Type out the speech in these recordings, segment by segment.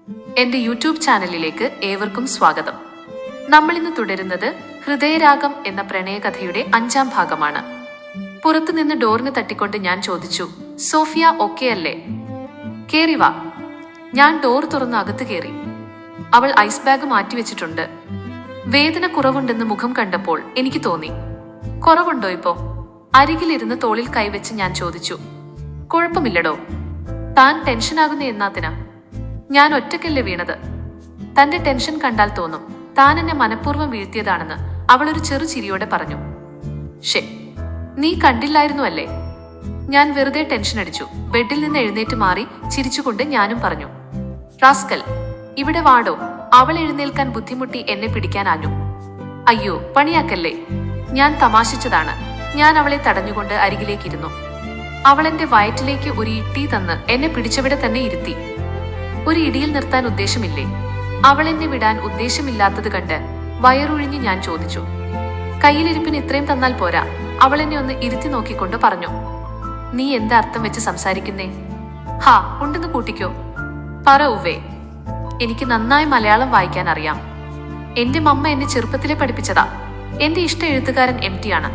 എന്റെ യൂട്യൂബ് ചാനലിലേക്ക് ഏവർക്കും സ്വാഗതം. നമ്മൾ ഇന്ന് തുടരുന്നത് ഹൃദയരാഗം എന്ന പ്രണയകഥയുടെ 5ാം ഭാഗമാണ്. പുറത്തുനിന്ന് ഡോറിന് തട്ടിക്കൊണ്ട് ഞാൻ ചോദിച്ചു, സോഫിയ ഓക്കെ അല്ലേ? കേറി വാ. ഞാൻ ഡോർ തുറന്ന് അകത്ത് കയറി. അവൾ ഐസ് ബാഗ് മാറ്റിവെച്ചിട്ടുണ്ട്. വേദന കുറവുണ്ടെന്ന് മുഖം കണ്ടപ്പോൾ എനിക്ക് തോന്നി. കുറവുണ്ടോ ഇപ്പോ? അരികിലിരുന്ന് തോളിൽ കൈവച്ച് ഞാൻ ചോദിച്ചു. കുഴപ്പമില്ലടോ. താൻ ടെൻഷനാകുന്ന എന്നാത്തിനാ? ഞാൻ ഒറ്റയ്ക്കല്ലേ വീണത്. തന്റെ ടെൻഷൻ കണ്ടാൽ തോന്നും താൻ എന്നെ മനഃപൂർവ്വം വീഴ്ത്തിയതാണെന്ന് അവളൊരു ചെറു ചിരിയോടെ പറഞ്ഞു. ഷേ, നീ കണ്ടില്ലായിരുന്നു അല്ലേ? ഞാൻ വെറുതെ ടെൻഷൻ അടിച്ചു. ബെഡിൽ നിന്ന് എഴുന്നേറ്റ് മാറി ചിരിച്ചുകൊണ്ട് ഞാനും പറഞ്ഞു, റാസ്കൽ, ഇവിടെ വാടോ. അവൾ എഴുന്നേൽക്കാൻ ബുദ്ധിമുട്ടി എന്നെ പിടിക്കാനാഞ്ഞു. അയ്യോ, പണിയാക്കല്ലേ. ഞാൻ തമാശിച്ചതാണ്. ഞാൻ അവളെ തടഞ്ഞുകൊണ്ട് അരികിലേക്കിരുന്നു. അവൾ എന്റെ വയറ്റിലേക്ക് ഒരു ഇട്ടി തന്ന് എന്നെ പിടിച്ചവിടെ തന്നെ ഇരുത്തി. ഒരു ഇടിയിൽ നിർത്താൻ ഉദ്ദേശമില്ലേ? അവൾ എന്നെ വിടാൻ ഉദ്ദേശമില്ലാത്തത് കണ്ട് വയറൊഴിഞ്ഞ് ഞാൻ ചോദിച്ചു. കയ്യിലിരിപ്പിന് ഇത്രയും തന്നാൽ പോരാ? അവൾ എന്നെ ഒന്ന് ഇരുത്തി നോക്കിക്കൊണ്ട് പറഞ്ഞു. നീ എന്താ അർത്ഥം വെച്ച് സംസാരിക്കുന്നേ? ഹാ, ഉണ്ടെന്ന് കൂട്ടിക്കോ. പറ ഉവ്വേ. എനിക്ക് നന്നായി മലയാളം വായിക്കാൻ അറിയാം. എന്റെ മമ്മ എന്നെ ചെറുപ്പത്തിലെ പഠിപ്പിച്ചതാ. എന്റെ ഇഷ്ട എഴുത്തുകാരൻ MT ആണ്.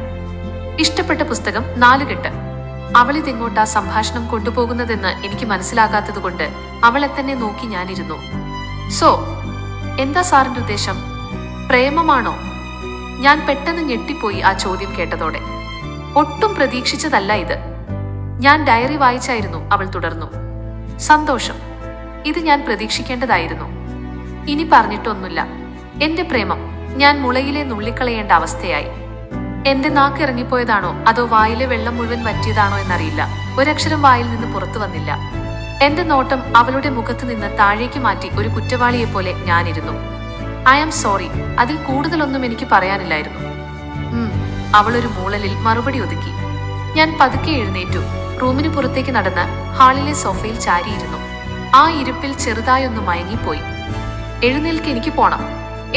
ഇഷ്ടപ്പെട്ട പുസ്തകം 4 കെട്ട്. അവളിതെങ്ങോട്ടാ സംഭാഷണം കൊണ്ടുപോകുന്നതെന്ന് എനിക്ക് മനസ്സിലാകാത്തതുകൊണ്ട് അവളെ തന്നെ നോക്കി ഞാനിരുന്നു. സോ, എന്താ സാറിന്റെ ഉദ്ദേശം? പ്രേമമാണോ? ഞാൻ പെട്ടെന്ന് ഞെട്ടിപ്പോയി ആ ചോദ്യം കേട്ടതോടെ. ഒട്ടും പ്രതീക്ഷിച്ചതല്ല ഇത്. ഞാൻ ഡയറി വായിച്ചായിരുന്നു. അവൾ തുടർന്നു. സന്തോഷം. ഇത് ഞാൻ പ്രതീക്ഷിക്കേണ്ടതായിരുന്നു. ഇനി പറഞ്ഞിട്ടൊന്നുമില്ല. എന്റെ പ്രേമം ഞാൻ മുളയിലെ നുള്ളിക്കളയേണ്ട അവസ്ഥയായി. എന്റെ നാക്ക് ഇറങ്ങിപ്പോയതാണോ അതോ വായിലെ വെള്ളം മുഴുവൻ വറ്റിയതാണോ എന്നറിയില്ല. ഒരക്ഷരം വായിൽ നിന്ന് പുറത്തു വന്നില്ല. എന്റെ നോട്ടം അവളുടെ മുഖത്ത് നിന്ന് താഴേക്ക് മാറ്റി ഒരു കുറ്റവാളിയെ പോലെ ഞാനിരുന്നു. I am sorry. അതിൽ കൂടുതലൊന്നും എനിക്ക് പറയാനില്ലായിരുന്നു. അവളൊരു മൂളലിൽ മറുപടി ഒതുക്കി. ഞാൻ പതുക്കെ എഴുന്നേറ്റു. റൂമിന് പുറത്തേക്ക് നടന്ന് ഹാളിലെ സോഫയിൽ ചാരിയിരുന്നു. ആ ഇരിപ്പിൽ ചെറുതായൊന്ന് മയങ്ങിപ്പോയി. എഴുന്നേൽക്ക്, എനിക്ക് പോണം.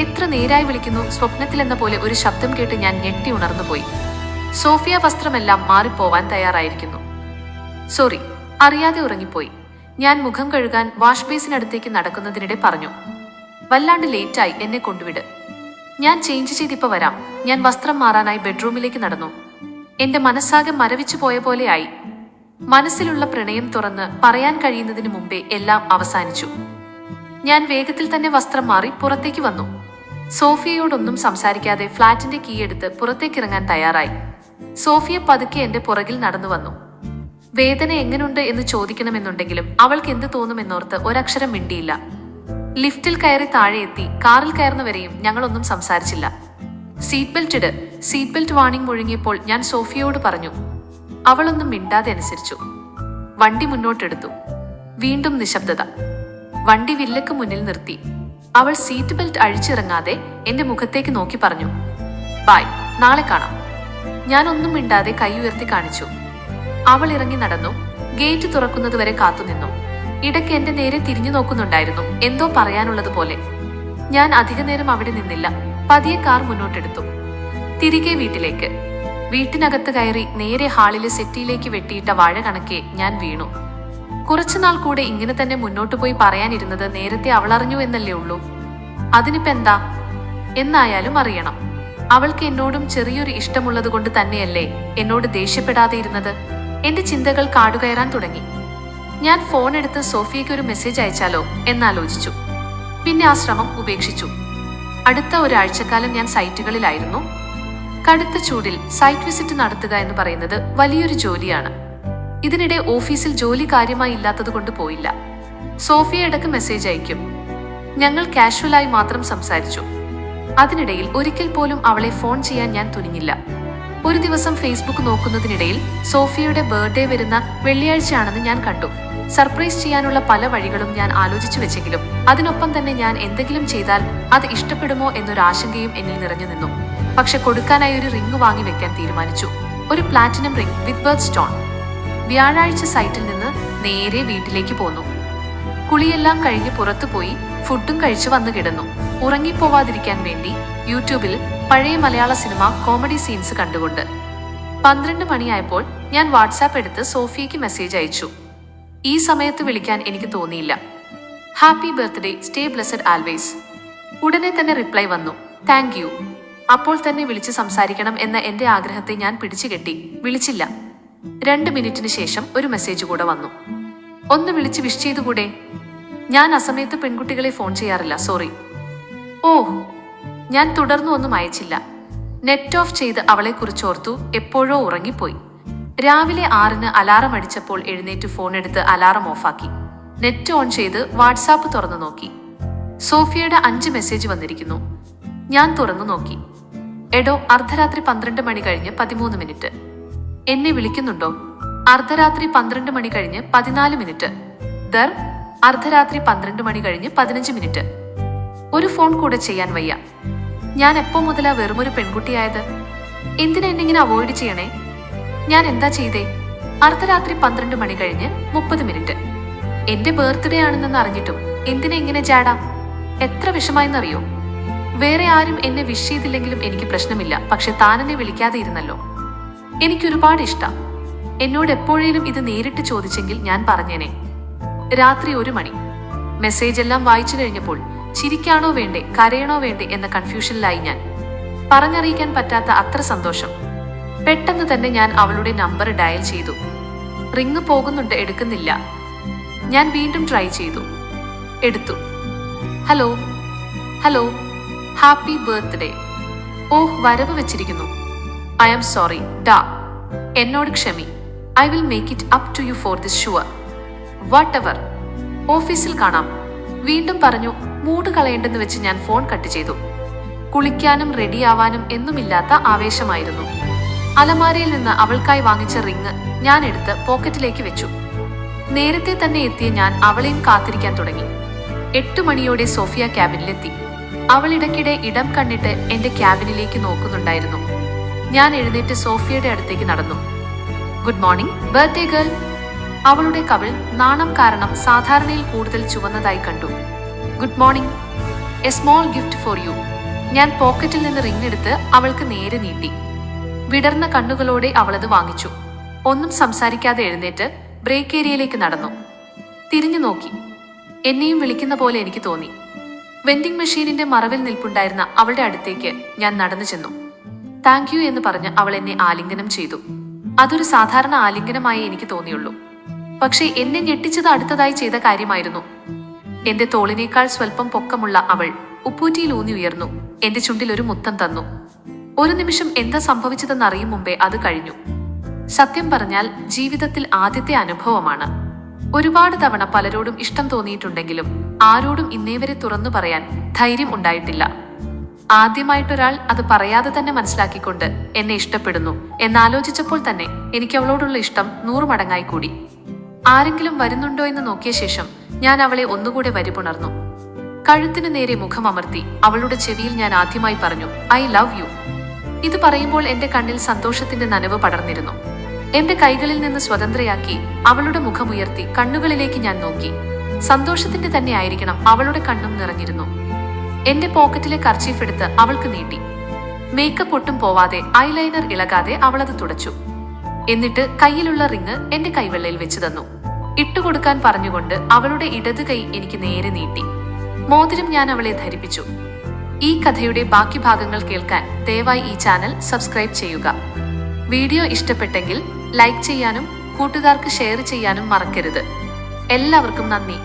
എത്ര നേരായി വിളിക്കുന്നു. സ്വപ്നത്തിലെന്ന പോലെ ഒരു ശബ്ദം കേട്ട് ഞാൻ ഞെട്ടി ഉണർന്നുപോയി. സോഫിയ വസ്ത്രമെല്ലാം മാറിപ്പോവാൻ തയ്യാറായിരിക്കുന്നു. സോറി, അറിയാതെ ഉറങ്ങിപ്പോയി. ഞാൻ മുഖം കഴുകാൻ വാഷ് ബേസിനടുത്തേക്ക് നടക്കുന്നതിനിടെ പറഞ്ഞു, വല്ലാണ്ട് ലേറ്റായി, എന്നെ കൊണ്ടുവിട്. ഞാൻ ചേഞ്ച് ചെയ്തിപ്പോ വരാം. ഞാൻ വസ്ത്രം മാറാനായി ബെഡ്റൂമിലേക്ക് നടന്നു. എന്റെ മനസ്സാകെ മരവിച്ചു പോയ പോലെയായി. മനസ്സിലുള്ള പ്രണയം തുറന്ന് പറയാൻ കഴിയുന്നതിന് മുമ്പേ എല്ലാം അവസാനിച്ചു. ഞാൻ വേഗത്തിൽ തന്നെ വസ്ത്രം മാറി പുറത്തേക്ക് വന്നു. സോഫിയയോടൊന്നും സംസാരിക്കാതെ ഫ്ളാറ്റിന്റെ കീ എടുത്ത് പുറത്തേക്കിറങ്ങാൻ തയ്യാറായി. സോഫിയ പതുക്കെ എന്റെ പുറകിൽ നടന്നു വന്നു. വേദന എങ്ങനുണ്ട് എന്ന് ചോദിക്കണമെന്നുണ്ടെങ്കിലും അവൾക്ക് എന്ത് തോന്നുമെന്നോർത്ത് ഒരക്ഷരം മിണ്ടിയില്ല. ലിഫ്റ്റിൽ കയറി താഴെ എത്തി. കാറിൽ കയറുന്നവരെയും ഞങ്ങളൊന്നും സംസാരിച്ചില്ല. സീറ്റ് ബെൽറ്റ് ഇട്. സീറ്റ് ബെൽറ്റ് വാണിംഗ് മുഴങ്ങിയപ്പോൾ ഞാൻ സോഫിയയോട് പറഞ്ഞു. അവളൊന്നും മിണ്ടാതെ അനുസരിച്ചു. വണ്ടി മുന്നോട്ടെടുത്തു. വീണ്ടും നിശബ്ദത. വണ്ടി വില്ലക്ക് മുന്നിൽ നിർത്തി. അവൾ സീറ്റ് ബെൽറ്റ് അഴിച്ചിറങ്ങാതെ എന്റെ മുഖത്തേക്ക് നോക്കി പറഞ്ഞു, ബൈ, നാളെ കാണാം. ഞാൻ ഒന്നും മിണ്ടാതെ കൈ ഉയർത്തി കാണിച്ചു. അവൾ ഇറങ്ങി നടന്നു. ഗേറ്റ് തുറക്കുന്നതുവരെ കാത്തുനിന്നു. ഇടയ്ക്ക് എന്റെ നേരെ തിരിഞ്ഞു നോക്കുന്നുണ്ടായിരുന്നു, എന്തോ പറയാനുള്ളതുപോലെ. ഞാൻ അധിക നേരം അവിടെ നിന്നില്ല. പതിയെ കാർ മുന്നോട്ടെടുത്തു. തിരികെ വീട്ടിലേക്ക്. വീട്ടിനകത്ത് കയറി നേരെ ഹാളിലെ സെറ്റിയിലേക്ക് വെട്ടിയിട്ട വാഴ കണക്കെ ഞാൻ വീണു. കുറച്ചുനാൾ കൂടെ ഇങ്ങനെ തന്നെ മുന്നോട്ടു പോയി പറയാനിരുന്നത് നേരത്തെ അവളറിഞ്ഞു എന്നല്ലേ ഉള്ളൂ. അതിനിപ്പെന്താ? എന്നായാലും അറിയണം. അവൾക്ക് എന്നോടും ചെറിയൊരു ഇഷ്ടമുള്ളത് കൊണ്ട് തന്നെയല്ലേ എന്നോട് ദേഷ്യപ്പെടാതെ ഇരുന്നത്. എന്റെ ചിന്തകൾ കാടുകയറാൻ തുടങ്ങി. ഞാൻ ഫോൺ എടുത്ത് സോഫിയയ്ക്ക് ഒരു മെസ്സേജ് അയച്ചാലോ എന്നാലോചിച്ചു. പിന്നെ ആ ശ്രമം ഉപേക്ഷിച്ചു. അടുത്ത ഒരാഴ്ചക്കാലം ഞാൻ സൈറ്റുകളിലായിരുന്നു. കടുത്ത ചൂടിൽ സൈറ്റ് വിസിറ്റ് നടത്തുക എന്ന് പറയുന്നത് വലിയൊരു ജോലിയാണ്. ഇതിനിടെ ഓഫീസിൽ ജോലി കാര്യമായി ഇല്ലാത്തത് കൊണ്ട് പോയില്ല. സോഫിയ ഇടക്ക് മെസ്സേജ് അയക്കും. ഞങ്ങൾ കാഷ്വലായി മാത്രം സംസാരിച്ചു. അതിനിടയിൽ ഒരിക്കൽ പോലും അവളെ ഫോൺ ചെയ്യാൻ ഞാൻ തുനിഞ്ഞില്ല. ഒരു ദിവസം ഫേസ്ബുക്ക് നോക്കുന്നതിനിടയിൽ സോഫിയയുടെ ബർത്ത്ഡേ വരുന്ന വെള്ളിയാഴ്ചയാണെന്ന് ഞാൻ കണ്ടു. സർപ്രൈസ് ചെയ്യാനുള്ള പല വഴികളും ഞാൻ ആലോചിച്ചു വെച്ചെങ്കിലും അതിനൊപ്പം തന്നെ ഞാൻ എന്തെങ്കിലും ചെയ്താൽ അത് ഇഷ്ടപ്പെടുമോ എന്നൊരു ആശങ്കയും എന്നിൽ നിറഞ്ഞു നിന്നു. പക്ഷെ കൊടുക്കാനായി ഒരു റിംഗ് വാങ്ങി വെക്കാൻ തീരുമാനിച്ചു. ഒരു പ്ലാറ്റിനം റിംഗ് വിത്ത് ബർത്ത് സ്റ്റോൺ. വ്യാഴാഴ്ച സൈറ്റിൽ നിന്ന് നേരെ വീട്ടിലേക്ക് പോന്നു. കുളിയെല്ലാം കഴിഞ്ഞ് പുറത്തുപോയി ഫുഡും കഴിച്ചു വന്നു കിടന്നു. ഉറങ്ങിപ്പോവാതിരിക്കാൻ വേണ്ടി യൂട്യൂബിൽ പഴയ മലയാള സിനിമ കോമഡി സീൻസ് കണ്ടുകൊണ്ട്. 12 മണിയായപ്പോൾ ഞാൻ വാട്സാപ്പ് എടുത്ത് സോഫിയയ്ക്ക് മെസ്സേജ് അയച്ചു. ഈ സമയത്ത് വിളിക്കാൻ എനിക്ക് തോന്നിയില്ല. Happy birthday, stay blessed always. ഉടനെ തന്നെ റിപ്ലൈ വന്നു, താങ്ക് യു. അപ്പോൾ തന്നെ വിളിച്ച് സംസാരിക്കണം എന്ന എന്റെ ആഗ്രഹത്തെ ഞാൻ പിടിച്ചുകെട്ടി വിളിച്ചില്ല. 2 മിനിറ്റിന് ശേഷം ഒരു മെസ്സേജ് കൂടെ വന്നു. ഒന്ന് വിളിച്ച് വിഷ് ചെയ്തുകൂടെ? ഞാൻ അസമയത്ത് പെൺകുട്ടികളെ ഫോൺ ചെയ്യാറില്ല, സോറി. ഓഹ്. ഞാൻ തുടർന്നു ഒന്നും അയച്ചില്ല. നെറ്റ് ഓഫ് ചെയ്ത് അവളെക്കുറിച്ചോർത്തു എപ്പോഴോ ഉറങ്ങിപ്പോയി. രാവിലെ 6-ന് അലാറം അടിച്ചപ്പോൾ എഴുന്നേറ്റ് ഫോൺ എടുത്ത് അലാറം ഓഫാക്കി. നെറ്റ് ഓൺ ചെയ്ത് വാട്സാപ്പ് തുറന്നു നോക്കി. സോഫിയയുടെ 5 മെസ്സേജ് വന്നിരിക്കുന്നു. ഞാൻ തുറന്നു നോക്കി. എടോ, അർദ്ധരാത്രി 12 മണി കഴിഞ്ഞ് 13 മിനിറ്റ്. എന്നെ വിളിക്കുന്നുണ്ടോ? അർദ്ധരാത്രി 12 മണി കഴിഞ്ഞ് 14 മിനിറ്റ്. ദർ, അർദ്ധരാത്രി 12 മണി കഴിഞ്ഞ് 15 മിനിറ്റ്. ഒരു ഫോൺ കൂടെ ചെയ്യാൻ വയ്യ. ഞാൻ എപ്പോ മുതലാ വെറുമൊരു പെൺകുട്ടിയായത്? എന്തിനാ എന്നെങ്ങനെ അവോയ്ഡ് ചെയ്യണേ? ഞാൻ എന്താ ചെയ്തേ? അർദ്ധരാത്രി 12 മണി കഴിഞ്ഞ് 30 മിനിറ്റ്. എന്റെ ബർത്ത്ഡേ ആണെന്നെന്ന് അറിഞ്ഞിട്ടും എന്തിനാ ഇങ്ങനെ ജാടാ? എത്ര വിഷമായെന്നറിയോ? വേറെ ആരും എന്നെ വിഷ് ചെയ്തില്ലെങ്കിലും എനിക്ക് പ്രശ്നമില്ല, പക്ഷെ താനെന്നെ വിളിക്കാതെ ഇരുന്നല്ലോ. എനിക്കൊരുപാട് ഇഷ്ടം. എന്നോട് എപ്പോഴേലും ഇത് നേരിട്ട് ചോദിച്ചെങ്കിൽ ഞാൻ പറഞ്ഞേനെ. രാത്രി 1 മണി. മെസ്സേജ് എല്ലാം വായിച്ചു കഴിഞ്ഞപ്പോൾ ചിരിക്കാണോ വേണ്ടേ കരയണോ വേണ്ടേ എന്ന കൺഫ്യൂഷനിലായി ഞാൻ. പറഞ്ഞറിയിക്കാൻ പറ്റാത്ത അത്ര സന്തോഷം. പെട്ടെന്ന് തന്നെ ഞാൻ അവളുടെ നമ്പർ ഡയൽ ചെയ്തു. റിങ് പോകുന്നുണ്ട്, എടുക്കുന്നില്ല. ഞാൻ വീണ്ടും ട്രൈ ചെയ്തു. എടുത്തു. Hello hello, happy birthday. Oh, വരവ് വെച്ചിരിക്കുന്നു. ഐ ആം സോറി ഡാ. എന്നോട് ക്ഷമി. I will make it up to you for this sure. Whatever. ഓഫീസിൽ കാണാം. വീണ്ടും പറഞ്ഞു. മൂഡ് കളയേണ്ടെന്ന് വെച്ച് ഞാൻ ഫോൺ കട്ട് ചെയ്തു. കുളിക്കാനും റെഡിയാവാനും എന്നുമില്ലാത്ത ആവേശമായിരുന്നു. അലമാരയിൽ നിന്ന് അവൾക്കായി വാങ്ങിച്ച റിങ് ഞാൻ എടുത്ത് പോക്കറ്റിലേക്ക് വെച്ചു. നേരത്തെ തന്നെ എത്തിയ ഞാൻ അവളെയും കാത്തിരിക്കാൻ തുടങ്ങി. 8 മണിയോടെ സോഫിയ ക്യാബിനിലെത്തി. അവൾ ഇടയ്ക്കിടെ ഇടം കണ്ണിട്ട് എന്റെ ക്യാബിനിലേക്ക് നോക്കുന്നുണ്ടായിരുന്നു. ഞാൻ എഴുന്നേറ്റ് സോഫിയയുടെ അടുത്തേക്ക് നടന്നു. Good morning birthday girl. അവളുടെ കവിൾ നാണം കാരണം സാധാരണയിൽ കൂടുതൽ ചുവന്നതായി കണ്ടു. Good morning. A small gift for you. ഞാൻ പോക്കറ്റിൽ നിന്ന് റിങ് എടുത്ത് അവൾക്ക് നേരെ നീട്ടി. വിടർന്ന കണ്ണുകളോടെ അവളത് വാങ്ങിച്ചു. ഒന്നും സംസാരിക്കാതെ എഴുന്നേറ്റ് ബ്രേക്ക് ഏരിയയിലേക്ക് നടന്നു. തിരിഞ്ഞു നോക്കി. എന്നെയും വിളിക്കുന്ന പോലെ എനിക്ക് തോന്നി. വെൻഡിംഗ് മെഷീനിന്റെ മറവിൽ നിൽപ്പുണ്ടായിരുന്ന അവളുടെ അടുത്തേക്ക് ഞാൻ നടന്നു ചെന്നു. താങ്ക് യു എന്ന് പറഞ്ഞ് അവൾ എന്നെ ആലിംഗനം ചെയ്തു. അതൊരു സാധാരണ ആലിംഗനമായി എനിക്ക് തോന്നിയുള്ളൂ. പക്ഷേ എന്നെ ഞെട്ടിച്ചത് അടുത്തതായി ചെയ്ത കാര്യമായിരുന്നു. എന്റെ തോളിനേക്കാൾ സ്വല്പം പൊക്കമുള്ള അവൾ ഉപ്പൂറ്റിയിൽ ഊന്നി ഉയർന്നു എന്റെ ചുണ്ടിൽ ഒരു മുത്തം തന്നു. ഒരു നിമിഷം എന്താ സംഭവിച്ചതെന്നറിയും മുമ്പേ അത് കഴിഞ്ഞു. സത്യം പറഞ്ഞാൽ ജീവിതത്തിൽ ആദ്യത്തെ അനുഭവമാണ്. ഒരുപാട് തവണ പലരോടും ഇഷ്ടം തോന്നിയിട്ടുണ്ടെങ്കിലും ആരോടും ഇന്നേവരെ തുറന്നു പറയാൻ ധൈര്യം ഉണ്ടായിട്ടില്ല. ആദ്യമായിട്ടൊരാൾ അത് പറയാതെ തന്നെ മനസ്സിലാക്കിക്കൊണ്ട് എന്നെ ഇഷ്ടപ്പെടുന്നു എന്നാലോചിച്ചപ്പോൾ തന്നെ എനിക്ക് അവളോടുള്ള ഇഷ്ടം 100 മടങ്ങായി കൂടി. ആരെങ്കിലും വരുന്നുണ്ടോ എന്ന് നോക്കിയ ശേഷം ഞാൻ അവളെ ഒന്നുകൂടെ വരിപുണർന്നു. കഴുത്തിന് നേരെ മുഖമമർത്തി അവളുടെ ചെവിയിൽ ഞാൻ ആദ്യമായി പറഞ്ഞു, ഐ ലവ് യു. ഇത് പറയുമ്പോൾ എന്റെ കണ്ണിൽ സന്തോഷത്തിന്റെ നനവ് പടർന്നിരുന്നു. എന്റെ കൈകളിൽ നിന്ന് സ്വതന്ത്രയാക്കി അവളുടെ മുഖമുയർത്തി കണ്ണുകളിലേക്ക് ഞാൻ നോക്കി. സന്തോഷത്തിന്റെ തന്നെ ആയിരിക്കണം അവളുടെ കണ്ണും നിറഞ്ഞിരുന്നു. എന്റെ പോക്കറ്റിലെ കർച്ചീഫ് എടുത്ത് അവൾക്ക് നീട്ടി. മേക്കപ്പ് ഒട്ടും പോവാതെ ഐലൈനർ ഇളകാതെ അവളത് തുടച്ചു. എന്നിട്ട് കയ്യിലുള്ള റിങ് എന്റെ കൈവെള്ളയിൽ വെച്ചു തന്നു. ഇട്ടുകൊടുക്കാൻ പറഞ്ഞുകൊണ്ട് അവളുടെ ഇടത് കൈ എനിക്ക് നേരെ നീട്ടി. മോതിരം ഞാൻ അവളെ ധരിപ്പിച്ചു. ഈ കഥയുടെ ബാക്കി ഭാഗങ്ങൾ കേൾക്കാൻ ദയവായി ഈ ചാനൽ സബ്സ്ക്രൈബ് ചെയ്യുക. വീഡിയോ ഇഷ്ടപ്പെട്ടെങ്കിൽ ലൈക്ക് ചെയ്യാനും കൂട്ടുകാർക്ക് ഷെയർ ചെയ്യാനും മറക്കരുത്. എല്ലാവർക്കും നന്ദി.